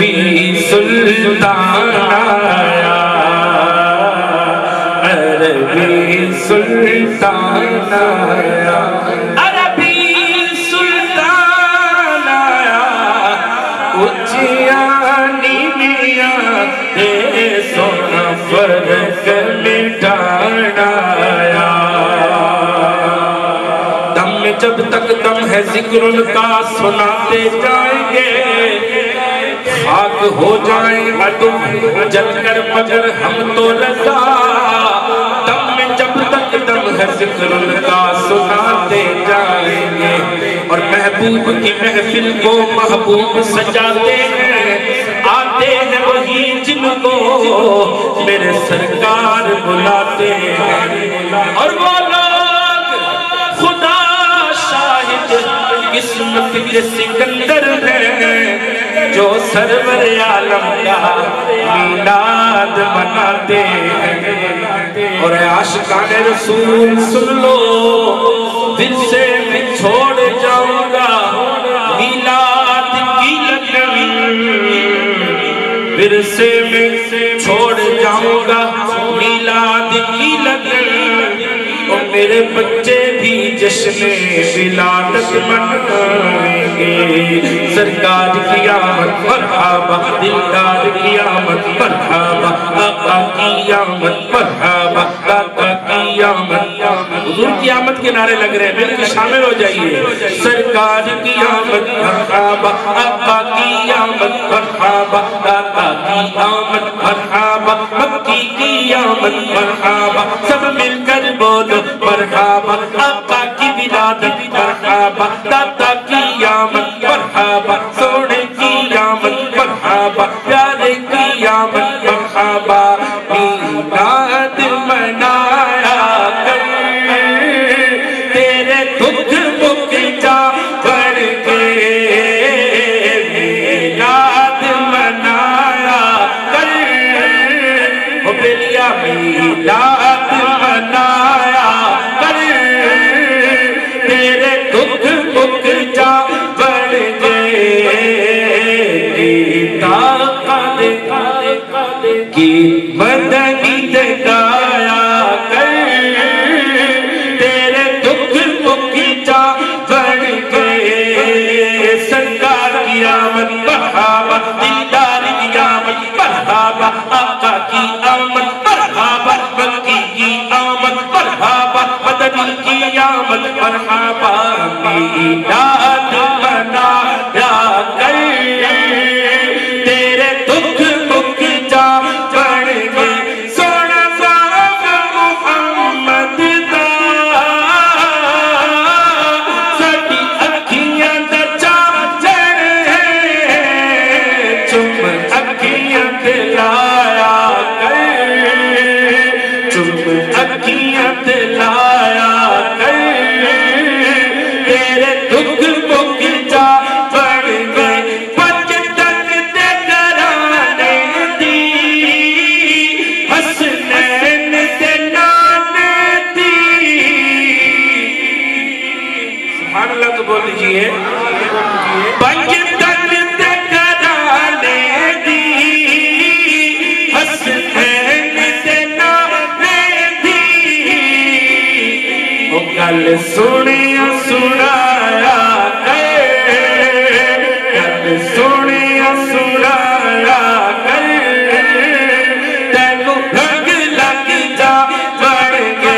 عربی سلطان آیا، عربی سلطان آیا، عربی سلطان آیا، اچھیاں نیمیاں دے سونا فرق مٹانا آیا۔ دم میں جب تک دم ہے ذکر ان کا سناتے جائیں گے، خاک ہو جائیں عدو جل کر مگر ہم تو رضا۔ دم میں جب تک دم ہے ذکر ان کا سناتے جائیں گے، اور محبوب کی محفل کو محبوب سجاتے ہیں، آتے ہیں وہی جن کو میرے سرکار بلاتے ہیں، اور وہ لوگ خدا شاہد قسمت کے سکندر ہیں جو سرور عالم کا میلاد مناتے ہیں۔ اور اے عاشقان رسول سن لو، دل سے میں چھوڑ جاؤں گا میلاد کی لگن، ورثے میں چھوڑ جاؤں گا میلاد کی لگن، اور میرے بچے بھی جشن ولادت منائیں گے۔ سرکار کی آمد مرحبا، دلدار کی آمد مرحبا، آقا کی آمد مرحبا، آقا کی آمد۔ حضور کی آمد کے نعرے لگ رہے ہیں، مل کے شامل ہو جائیے۔ سرکار کی آمد مرحبا، آقا کی آمد مرحبا، آقا کی آمد مرحبا، مکی کی آمد مرحبا، سب مل کر بولو مرحبا، آقا کی ولادت مرحبا، داتا کی آمد مرحبا، سونے کی آمد مرحبا، پیارے کی آمد مرحبا۔ میلاد منایا کر تیرے دکھ مک جا بڑھ کے، میلاد منایا کر او بیلیا، میلاد منایا کر تیرے دکھ مک جا بڑھ کے، کی مدنی دکھایا کر تیرے دکھ مک جا بڑھ کے۔ سرکار کی آمد مرحبا، دیدار کی آمد مرحبا، آقا کی آمد مرحبا، مکی کی آمد مرحبا، مدنی کی آمد مرحبا۔ میلاد منایا کر تیرے دکھ مک جا بڑھ کے، سونا بابا محمد دا ساڈی اکھیاں دا چاچر ہے، چم اکھیاں تے لایا کر، چم اکھیاں تے لایا کر تیرے دکھ مک جا بڑھ کے۔ پنج تن دے گھرانے دی حسنین دے نانے دی، سبحان اللہ تو بول دیجئے، پنج تن دے گھرانے دی حسنین دے نانے دی، او گل سنیا سنایا کر، گل سنیا سنایا کر، تینوں رنگ لگ جا بڑھ کے۔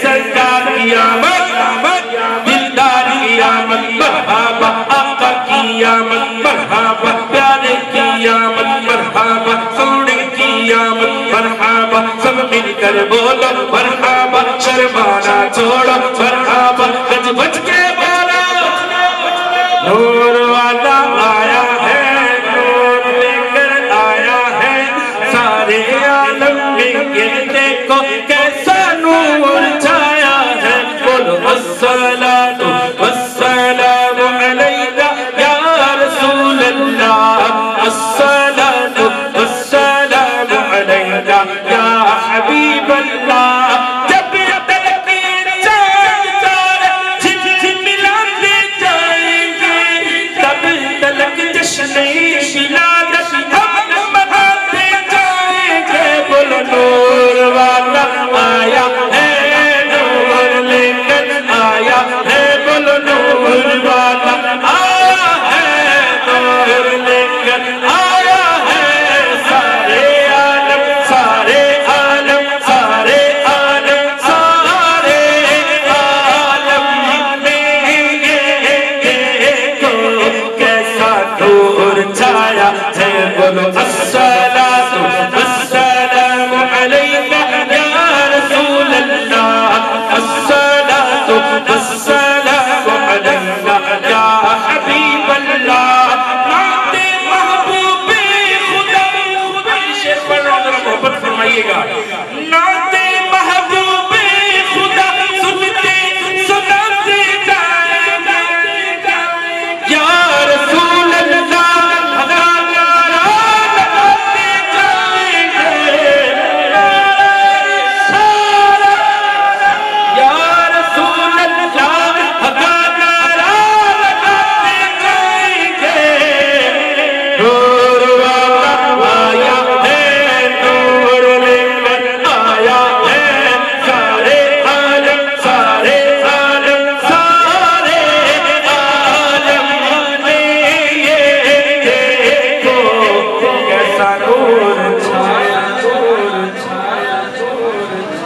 سرکار کی آمد، دلدار کی آمد مرحبا، آقا کی آمد مرحبا، پیارے کی آمد مرحبا، سونے کی آمد مرحبا، سب مل کر بولو مرحبا، شرمانا چھوڑو مرحبا، گج بج کے بولو نور والا آیا ہے، نور لے کر آیا ہے، سارے عالم میں یہ دیکھو کیسا نور چھایا ہے۔ بولو الصلاۃ والسلام علیکہ یا رسول اللہ، الصلاۃ والسلام علیکہ یا حبیب اللہ، چھایا ہے، بولو السلام